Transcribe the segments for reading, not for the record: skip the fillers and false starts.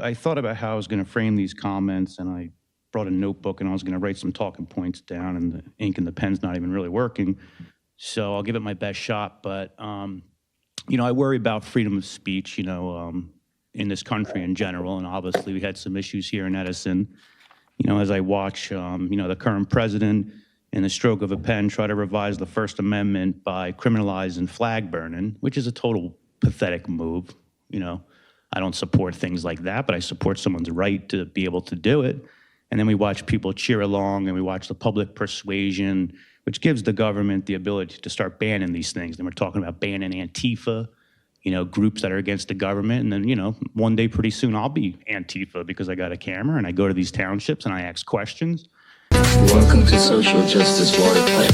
I thought about how I was going to frame these comments, and I brought a notebook, and I was going to write some talking points down, and the ink and the pen's not even really working. So I'll give it my best shot. But, I worry about freedom of speech, in this country in general. And obviously we had some issues here in Edison. As I watch, the current president, in the stroke of a pen, try to revise the First Amendment by criminalizing flag burning, which is a total pathetic move. I don't support things like that, but I support someone's right to be able to do it. And then we watch people cheer along, and we watch the public persuasion, which gives the government the ability to start banning these things. Then we're talking about banning Antifa, groups that are against the government. And then, one day pretty soon I'll be Antifa because I got a camera and I go to these townships and I ask questions. Welcome to Social Justice Water Plan.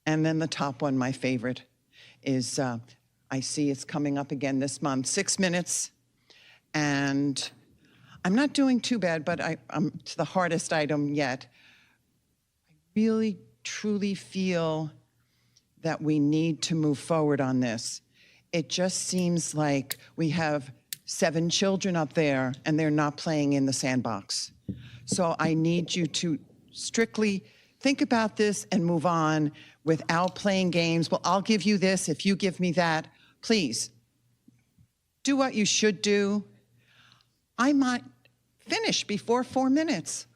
And then the top one, my favorite, is I see it's coming up again this month, 6 minutes. And I'm not doing too bad, but I'm to the hardest item yet. I really, truly feel that we need to move forward on this. It just seems like we have 7 children up there and they're not playing in the sandbox. So I need you to strictly think about this and move on without playing games. Well, I'll give you this if you give me that. Please, do what you should do. I might finish before 4 minutes,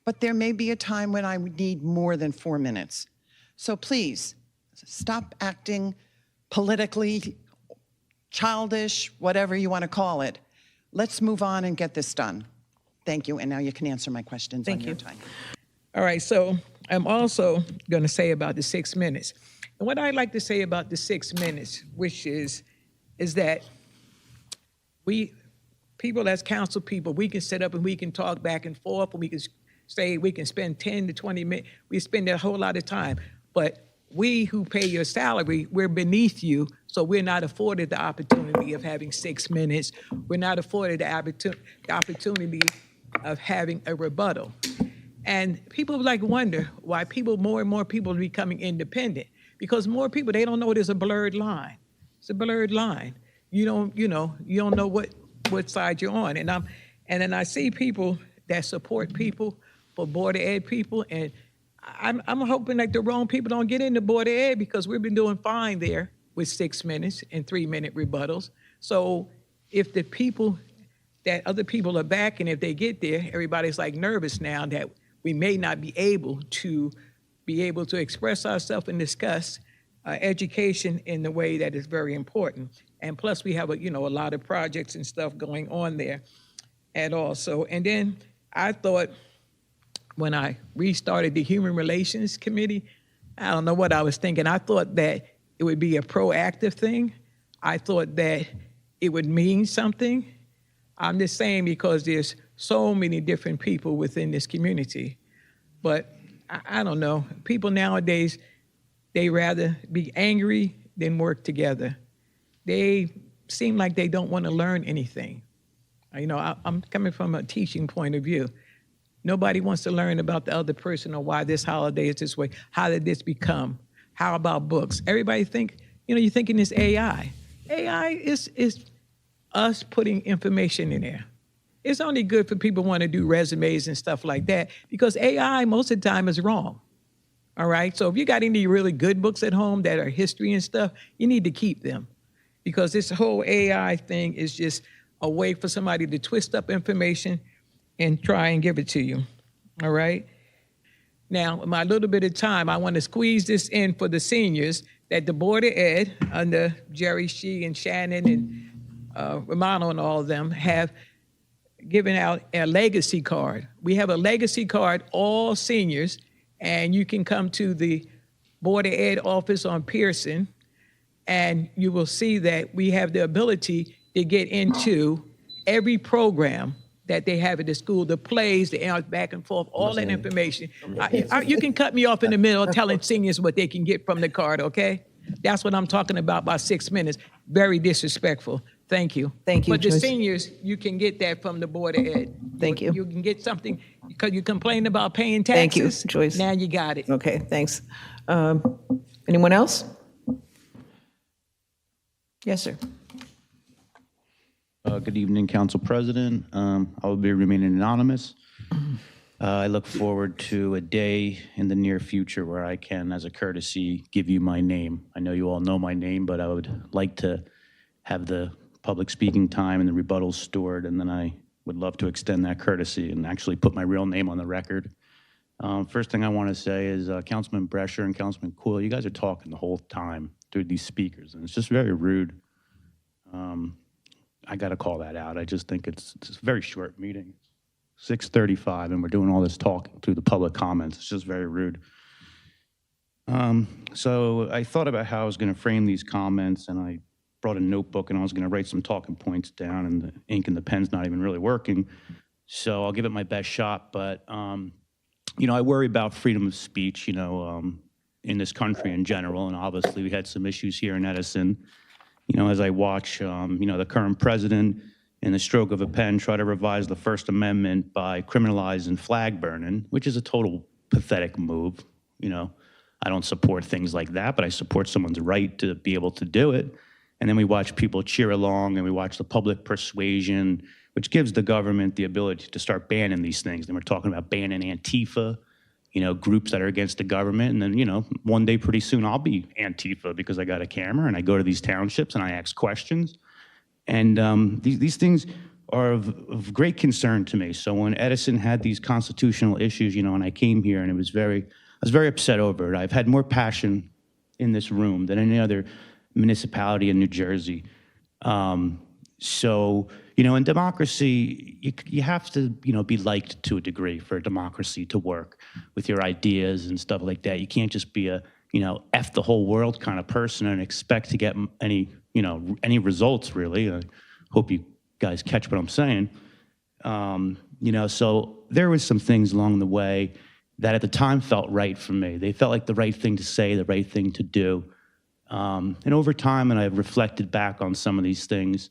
but there may be a time when I would need more than 4 minutes. So please, stop acting politically childish, whatever you want to call it. Let's move on and get this done. Thank you, and now you can answer my questions on your time. All right, so I'm also going to say about the 6 minutes. And what I'd like to say about the 6 minutes, which is that people as council people, we can sit up and we can talk back and forth, and we can say we can spend 10 to 20 minutes. We spend a whole lot of time. But we who pay your salary, we're beneath you, so we're not afforded the opportunity of having 6 minutes. We're not afforded the opportunity of having a rebuttal. And people wonder why more and more people are becoming independent. Because more people, they don't know there's a blurred line. It's a blurred line. You don't know what side you're on. And then I see people that support people for Board of Ed people, and I'm hoping that the wrong people don't get into Board of Ed, because we've been doing fine there with 6 minutes and 3-minute rebuttals. So if the people that other people are backing, if they get there, everybody's nervous now that we may not be able to express ourselves and discuss education in the way that is very important. And plus we have a lot of projects and stuff going on there and also. And then I thought, when I restarted the Human Relations Committee, I don't know what I was thinking. I thought that it would be a proactive thing. I thought that it would mean something. I'm just saying because there's so many different people within this community. But I don't know. People nowadays, they rather be angry than work together. They seem like they don't want to learn anything. I'm coming from a teaching point of view. Nobody wants to learn about the other person or why this holiday is this way. How did this become? How about books? Everybody you're thinking it's AI. AI is us putting information in there. It's only good for people who want to do resumes and stuff like that, because AI most of the time is wrong. All right? So if you got any really good books at home that are history and stuff, you need to keep them, because this whole AI thing is just a way for somebody to twist up information and try and give it to you, all right? Now, in my little bit of time, I want to squeeze this in for the seniors that the Board of Ed, under Jerry Shee and Shannon and Romano and all of them, have given out a legacy card. We have a legacy card, all seniors, and you can come to the Board of Ed office on Pearson, and you will see that we have the ability to get into every program that they have at the school, the plays, the back and forth, all that information. You can cut me off in the middle telling seniors what they can get from the card, okay? That's what I'm talking about by 6 minutes. Very disrespectful. Thank you. Thank you, But the Joyce. seniors, you can get that from the Board of Ed. Thank you. You can get something, because you complained about paying taxes. Thank you, Joyce. Now you got it. Okay, thanks. Anyone else? Yes, sir. Good evening, Council President. I will be remaining anonymous. I look forward to a day in the near future where I can, as a courtesy, give you my name. I know you all know my name, but I would like to have the public speaking time and the rebuttals stored, and then I would love to extend that courtesy and actually put my real name on the record. First thing I want to say is Councilman Brescher and Councilman Coyle, you guys are talking the whole time through these speakers, and it's just very rude. I got to call that out. I just think it's a very short meeting. 6:35, and we're doing all this talking through the public comments. It's just very rude. So I thought about how I was going to frame these comments, and I brought a notebook, and I was going to write some talking points down, and the ink and the pen's not even really working. So I'll give it my best shot. But, you know, I worry about freedom of speech, you know, in this country in general. And obviously we had some issues here in Edison. You know, as I watch, you know, the current president in the stroke of a pen try to revise the First Amendment by criminalizing flag burning, which is a total pathetic move. You know, I don't support things like that, but I support someone's right to be able to do it. And then we watch people cheer along, and we watch the public persuasion, which gives the government the ability to start banning these things. And we're talking about banning Antifa, you know, groups that are against the government. And then, you know, one day pretty soon I'll be Antifa because I got a camera and I go to these townships and I ask questions. And these things are of great concern to me. So when Edison had these constitutional issues, you know, and I came here and I was very upset over it. I've had more passion in this room than any other municipality in New Jersey. So, you know, in democracy, you have to, you know, be liked to a degree for a democracy to work with your ideas and stuff like that. You can't just be a, you know, F the whole world kind of person and expect to get any, you know, any results, really. I hope you guys catch what I'm saying. You know, so there was some things along the way that at the time felt right for me. They felt like the right thing to say, the right thing to do. And over time, and I've reflected back on some of these things,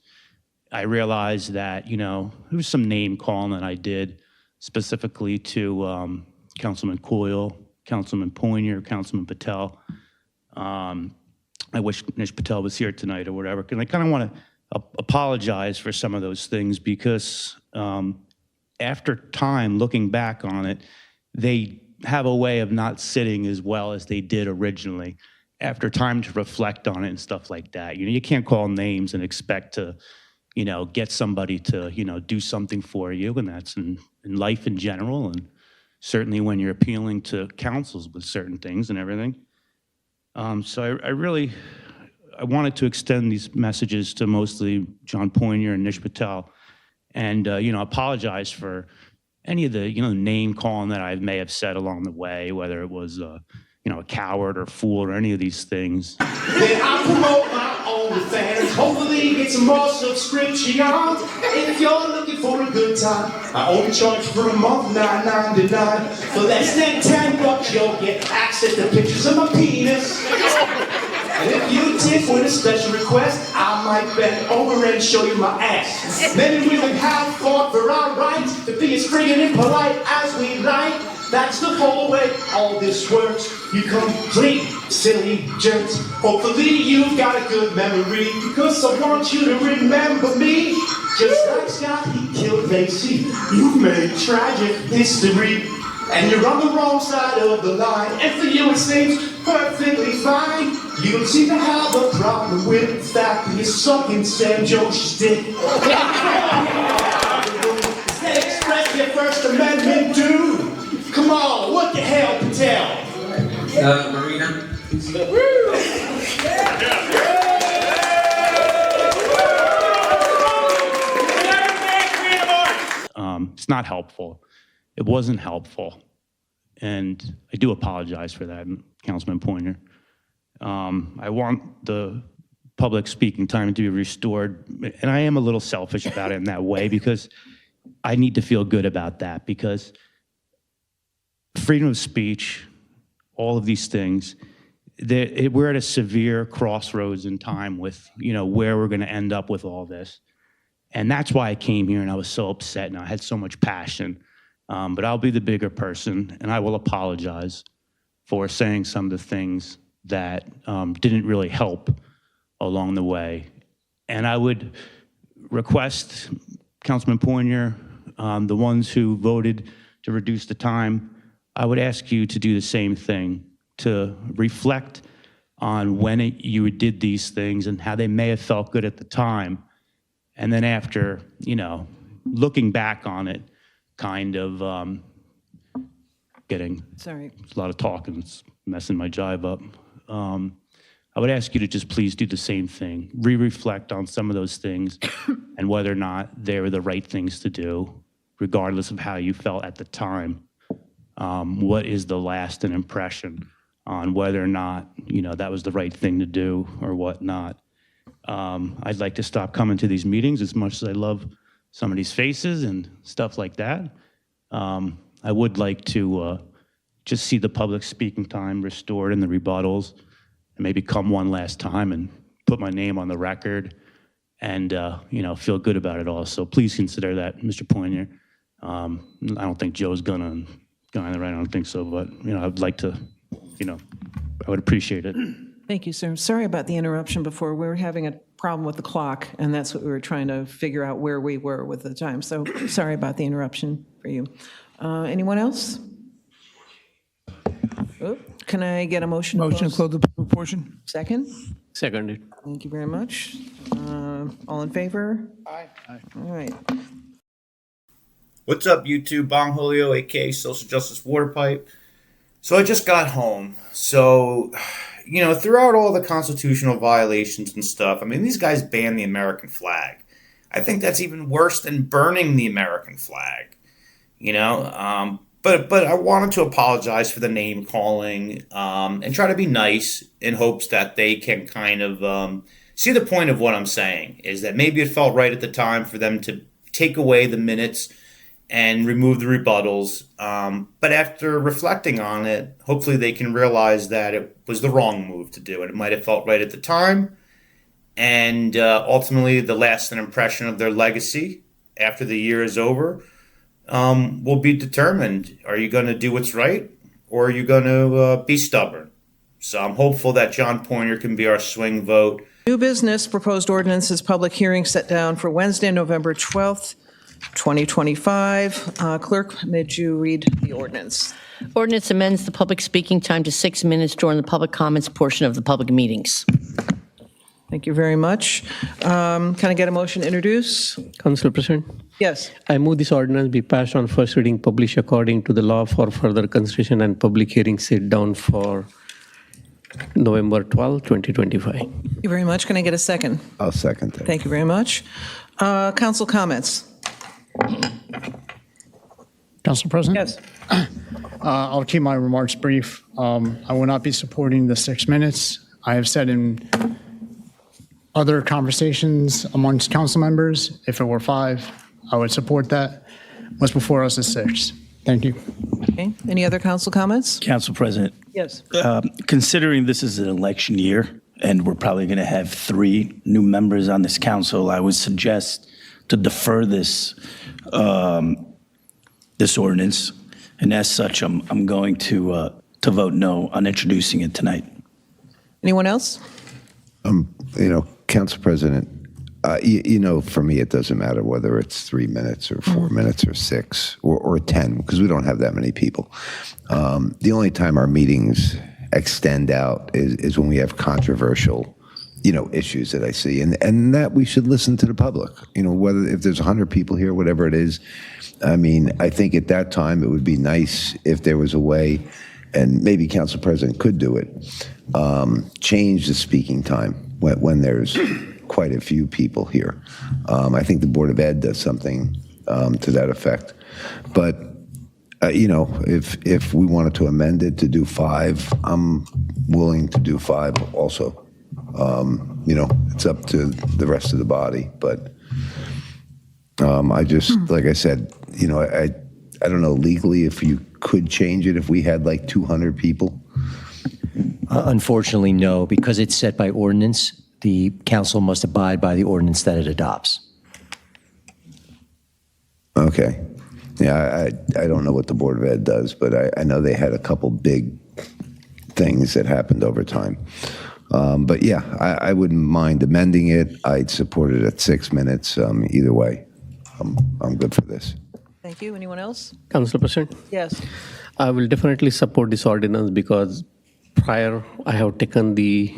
I realized that, you know, there was some name calling that I did specifically to Councilman Coyle, Councilman Poinier, Councilman Patel. I wish Nish Patel was here tonight or whatever, and I kind of want to apologize for some of those things because after time, looking back on it, they have a way of not sitting as well as they did originally. After time to reflect on it and stuff like that. You know, you can't call names and expect to, you know, get somebody to, you know, do something for you, and that's in life in general, and certainly when you're appealing to councils with certain things and everything. So I wanted to extend these messages to mostly John Poinier and Nish Patel, and, you know, apologize for any of the, you know, name calling that I may have said along the way, whether it was, you know, a coward or fool or any of these things. Then I promote my OnlyFans. Hopefully get some more subscriptions. If you're looking for a good time, I only charge for a month, $9.99. For less than $10, you'll get access to pictures of my penis. And if you tip with a special request, I might bend over and show you my ass. Men and women have fought for our rights to be as free and impolite as we like. That's the whole way all this works. You complete silly jerks. Hopefully you've got a good memory, because I want you to remember me. Just like Scott, he killed Macy. You've made tragic history, and you're on the wrong side of the line. And for you it seems perfectly fine. You don't seem to have a problem with the fact that you're sucking Sam Josh's dick. Instead express your First Amendment, dude. Come on, what the hell, Patel? Marina. It's not helpful. It wasn't helpful. And I do apologize for that, Councilman Poinier. I want the public speaking time to be restored. And I am a little selfish about it in that way, because I need to feel good about that, because freedom of speech, all of these things, we're at a severe crossroads in time with, you know, where we're going to end up with all this. And that's why I came here, and I was so upset, and I had so much passion. But I'll be the bigger person, and I will apologize for saying some of the things that didn't really help along the way. And I would request, Councilman Poinier, the ones who voted to reduce the time, I would ask you to do the same thing, to reflect on when you did these things and how they may have felt good at the time. And then after, looking back on it, kind of getting Sorry. a lot of talk and it's messing my jive up. I would ask you to just please do the same thing. Reflect on some of those things and whether or not they were the right things to do, regardless of how you felt at the time. What is the lasting impression on whether or not, that was the right thing to do or whatnot. I'd like to stop coming to these meetings as much as I love some of these faces and stuff like that. I would like to just see the public speaking time restored in the rebuttals and maybe come one last time and put my name on the record and, feel good about it all. So please consider that, Mr. Poinier. I don't think Joe's gonna on the right. I don't think so, but, I'd like to, I would appreciate it. Thank you, sir. Sorry about the interruption before. We were having a problem with the clock, and that's what we were trying to figure out where we were with the time. So sorry about the interruption for you. Anyone else? Can I get a motion? Motion to close the public portion? Second? Seconded. Thank you very much. All in favor? Aye. All right. What's up, YouTube? Bong Julio, aka Social Justice Water Pipe. So I just got home. So, throughout all the constitutional violations and stuff, these guys banned the American flag. I think that's even worse than burning the American flag. But I wanted to apologize for the name calling and try to be nice in hopes that they can kind of see the point of what I'm saying, is that maybe it felt right at the time for them to take away the minutes and remove the rebuttals. But after reflecting on it, hopefully they can realize that it was the wrong move to do. And it might have felt right at the time. And ultimately, the lasting impression of their legacy after the year is over will be determined. Are you going to do what's right, or are you going to be stubborn? So I'm hopeful that John Poinier can be our swing vote. New business, proposed ordinances, public hearing set down for Wednesday, November 12th, 2025. Clerk, may you read the ordinance? Ordinance amends the public speaking time to 6 minutes during the public comments portion of the public meetings. Thank you very much. Can I get a motion to introduce? Council President, Yes. I move this ordinance be passed on first reading, published according to the law for further consideration and public hearing set down for November 12, 2025. Thank you very much. Can I get a second? I'll second that. Thank you very much. Council comments? Council President? Yes. I'll keep my remarks brief. I will not be supporting the 6 minutes. I have said in other conversations amongst council members, if it were 5, I would support that. What's before us is 6. Thank you. Okay. Any other council comments? Council President, Yes. considering this is an election year and we're probably going to have 3 new members on this council, I would suggest to defer this this ordinance. And as such, I'm going to vote no on introducing it tonight. Anyone else? Council President, for me, it doesn't matter whether it's 3 minutes or 4 minutes or 6 or 10, because we don't have that many people. The only time our meetings extend out is when we have controversial, issues that I see, and that we should listen to the public. Whether if there's 100 people here, whatever it is. I think at that time it would be nice if there was a way, and maybe Council President could do it, change the speaking time when there's quite a few people here. I think the Board of Ed does something to that effect. But, if we wanted to amend it to do 5, I'm willing to do 5 also. It's up to the rest of the body. But I just, like I said, I don't know legally if you could change it if we had like 200 people. Unfortunately, no, because it's set by ordinance. The council must abide by the ordinance that it adopts. Okay. Yeah, I don't know what the Board of Ed does, but I know they had a couple big things that happened over time. But yeah, I wouldn't mind amending it. I'd support it at 6 minutes. Either way, I'm good for this. Thank you. Anyone else? Council President, Yes. I will definitely support this ordinance because prior I have taken the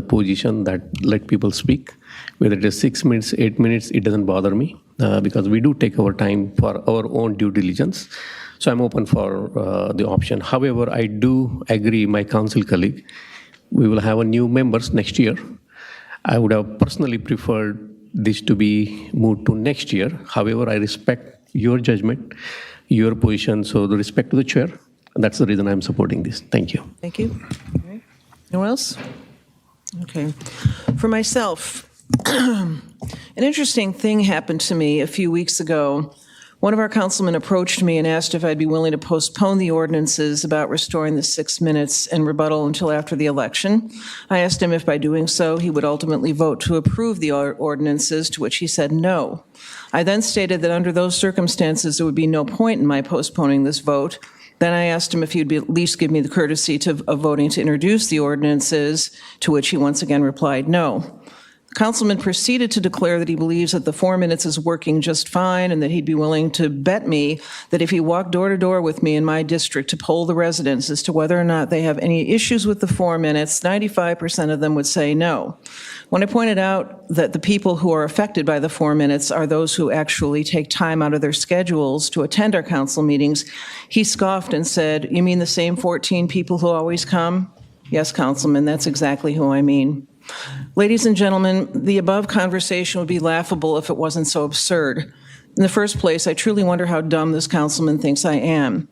position that let people speak. Whether it is 6 minutes, 8 minutes, it doesn't bother me because we do take our time for our own due diligence. So I'm open for the option. However, I do agree, my council colleague, we will have a new members next year. I would have personally preferred this to be moved to next year. However, I respect your judgment, your position, so the respect to the chair. And that's the reason I'm supporting this. Thank you. Thank you. All right. Anyone else? Okay. For myself, an interesting thing happened to me a few weeks ago. One of our councilmen approached me and asked if I'd be willing to postpone the ordinances about restoring the 6 minutes and rebuttal until after the election. I asked him if by doing so he would ultimately vote to approve the ordinances, to which he said no. I then stated that under those circumstances, there would be no point in my postponing this vote. Then I asked him if he'd at least give me the courtesy of voting to introduce the ordinances, to which he once again replied no. The councilman proceeded to declare that he believes that the 4 minutes is working just fine and that he'd be willing to bet me that if he walked door to door with me in my district to poll the residents as to whether or not they have any issues with the 4 minutes, 95% of them would say no. When I pointed out that the people who are affected by the 4 minutes are those who actually take time out of their schedules to attend our council meetings, he scoffed and said, "You mean the same 14 people who always come?" Yes, Councilman, that's exactly who I mean. Ladies and gentlemen, the above conversation would be laughable if it wasn't so absurd. In the first place, I truly wonder how dumb this councilman thinks I am.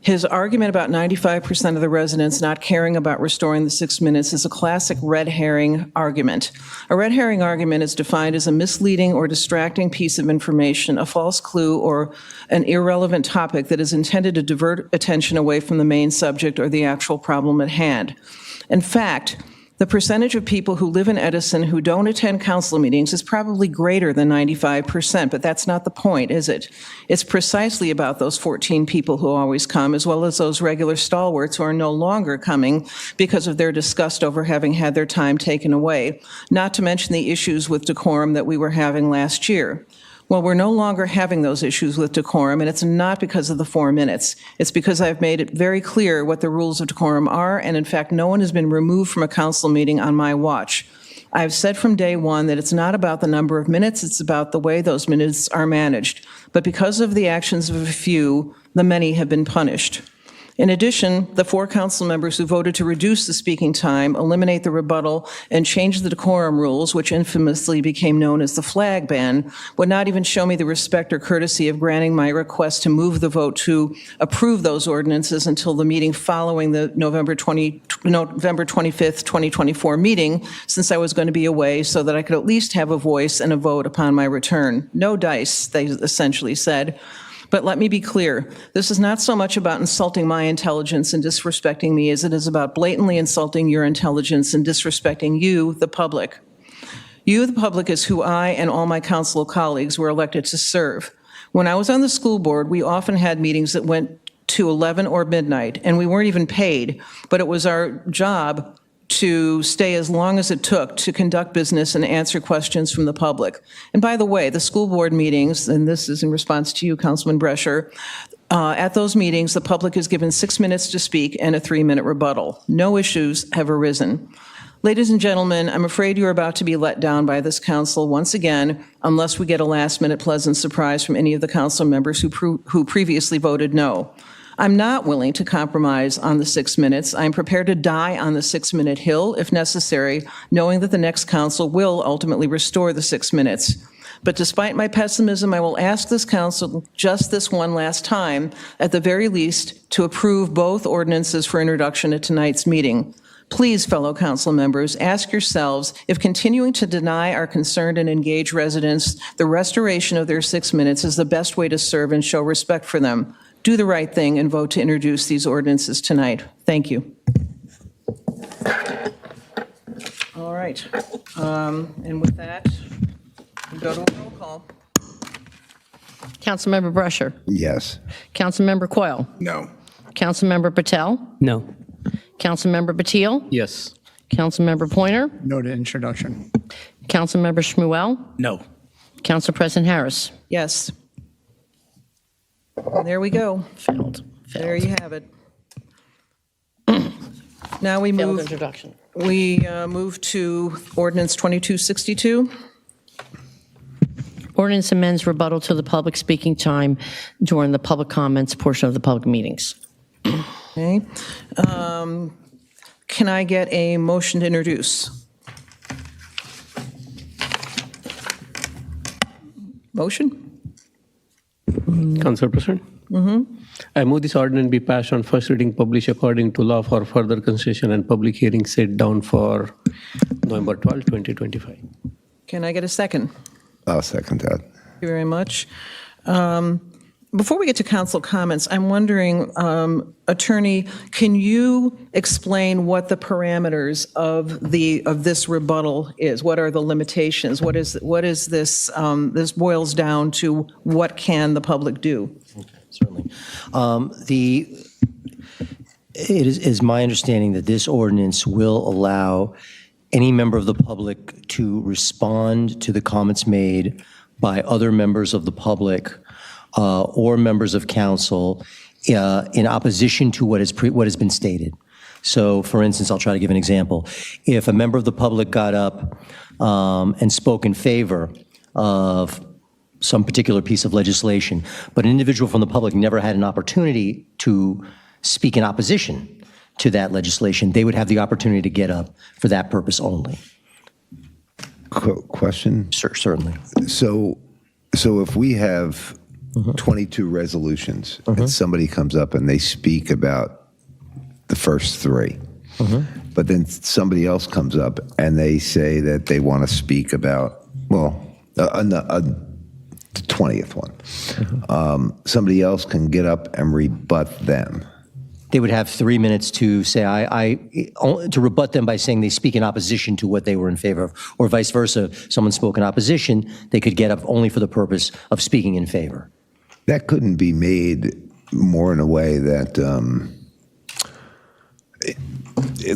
His argument about 95% of the residents not caring about restoring the 6 minutes is a classic red herring argument. A red herring argument is defined as a misleading or distracting piece of information, a false clue, or an irrelevant topic that is intended to divert attention away from the main subject or the actual problem at hand. In fact, the percentage of people who live in Edison who don't attend council meetings is probably greater than 95%, but that's not the point, is it? It's precisely about those 14 people who always come, as well as those regular stalwarts who are no longer coming because of their disgust over having had their time taken away, not to mention the issues with decorum that we were having last year. Well, we're no longer having those issues with decorum, and it's not because of the 4 minutes. It's because I've made it very clear what the rules of decorum are, and in fact, no one has been removed from a council meeting on my watch. I've said from day one that it's not about the number of minutes, it's about the way those minutes are managed. But because of the actions of a few, the many have been punished. In addition, the 4 council members who voted to reduce the speaking time, eliminate the rebuttal, and change the decorum rules, which infamously became known as the flag ban, would not even show me the respect or courtesy of granting my request to move the vote to approve those ordinances until the meeting following the November 25th, 2024 meeting, since I was going to be away, so that I could at least have a voice and a vote upon my return. No dice, they essentially said. But let me be clear, this is not so much about insulting my intelligence and disrespecting me as it is about blatantly insulting your intelligence and disrespecting you, the public. You, the public, is who I and all my council colleagues were elected to serve. When I was on the school board, we often had meetings that went to 11 or midnight, and we weren't even paid, but it was our job to stay as long as it took to conduct business and answer questions from the public. And by the way, the school board meetings, and this is in response to you, Councilman Brescher, at those meetings, the public is given 6 minutes to speak and a 3-minute rebuttal. No issues have arisen. Ladies and gentlemen, I'm afraid you're about to be let down by this council once again, unless we get a last-minute pleasant surprise from any of the council members who previously voted no. I'm not willing to compromise on the 6 minutes. I'm prepared to die on the 6-minute hill if necessary, knowing that the next council will ultimately restore the 6 minutes. But despite my pessimism, I will ask this council just this one last time, at the very least, to approve both ordinances for introduction at tonight's meeting. Please, fellow council members, ask yourselves if continuing to deny our concerned and engaged residents the restoration of their 6 minutes is the best way to serve and show respect for them. Do the right thing and vote to introduce these ordinances tonight. Thank you. All right. And with that, we go to a roll call. Councilmember Brescher. Yes. Councilmember Coyle. No. Councilmember Patel. No. Councilmember Batile? Yes. Councilmember Pointer? No to introduction. Councilmember Shmuel? No. Council President Harris? Yes. There we go. Failed. There you have it. Now we Failed move, introduction. move to ordinance 2262. Ordinance amends rebuttal to the public speaking time during the public comments portion of the public meetings. Okay. Can I get a motion to introduce? Motion? Council President? I move this ordinance be passed on first reading, published according to law for further consideration and public hearing set down for November 12, 2025. Can I get a second? I'll second that. Thank you very much. Before we get to council comments, I'm wondering, Attorney, can you explain what the parameters of this rebuttal is? What are the limitations? What is this? This boils down to what can the public do? Certainly. It is my understanding that this ordinance will allow any member of the public to respond to the comments made by other members of the public or members of council in opposition to what has been stated. So, for instance, I'll try to give an example. If a member of the public got up and spoke in favor of some particular piece of legislation, but an individual from the public never had an opportunity to speak in opposition to that legislation, they would have the opportunity to get up for that purpose only. Question? Certainly. So if we have 22 resolutions and somebody comes up and they speak about the first three, but then somebody else comes up and they say that they want to speak about, the 20th one, somebody else can get up and rebut them. They would have 3 minutes to say, to rebut them by saying they speak in opposition to what they were in favor of, or vice versa. If someone spoke in opposition, they could get up only for the purpose of speaking in favor. That couldn't be made more in a way that,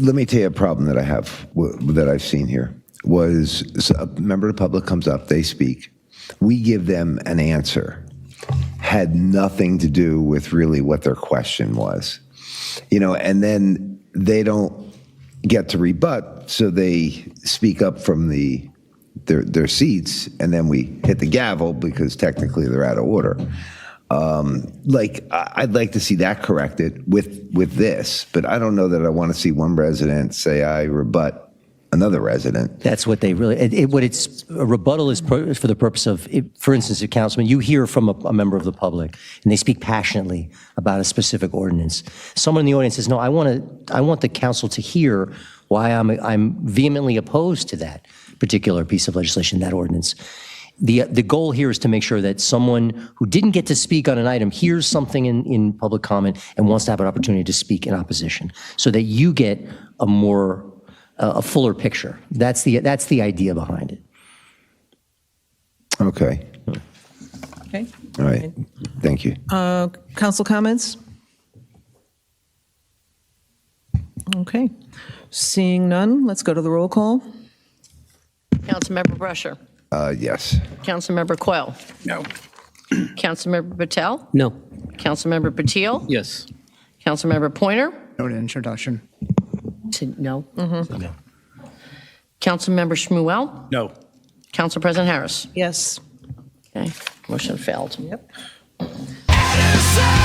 let me tell you a problem that I have, that I've seen here, was a member of the public comes up, they speak, we give them an answer, had nothing to do with really what their question was. And then they don't get to rebut, so they speak up from their seats, and then we hit the gavel because technically they're out of order. I'd like to see that corrected with this, but I don't know that I want to see one resident say I rebut another resident. That's what they really, a rebuttal is for the purpose of, for instance, a councilman, you hear from a member of the public and they speak passionately about a specific ordinance. Someone in the audience says, no, I want the council to hear why I'm vehemently opposed to that particular piece of legislation, that ordinance. The goal here is to make sure that someone who didn't get to speak on an item hears something in public comment and wants to have an opportunity to speak in opposition, so that you get a fuller picture. That's the idea behind it. Okay. Okay. All right. Thank you. Council comments? Okay. Seeing none, let's go to the roll call. Councilmember Brusher. Yes. Councilmember Quayle. No. Councilmember Patel. No. Councilmember Batile. Yes. Councilmember Pointer. No to introduction. No. No. Councilmember Shmuel. No. Council President Harris. Yes. Okay, motion failed. Yep. Edison!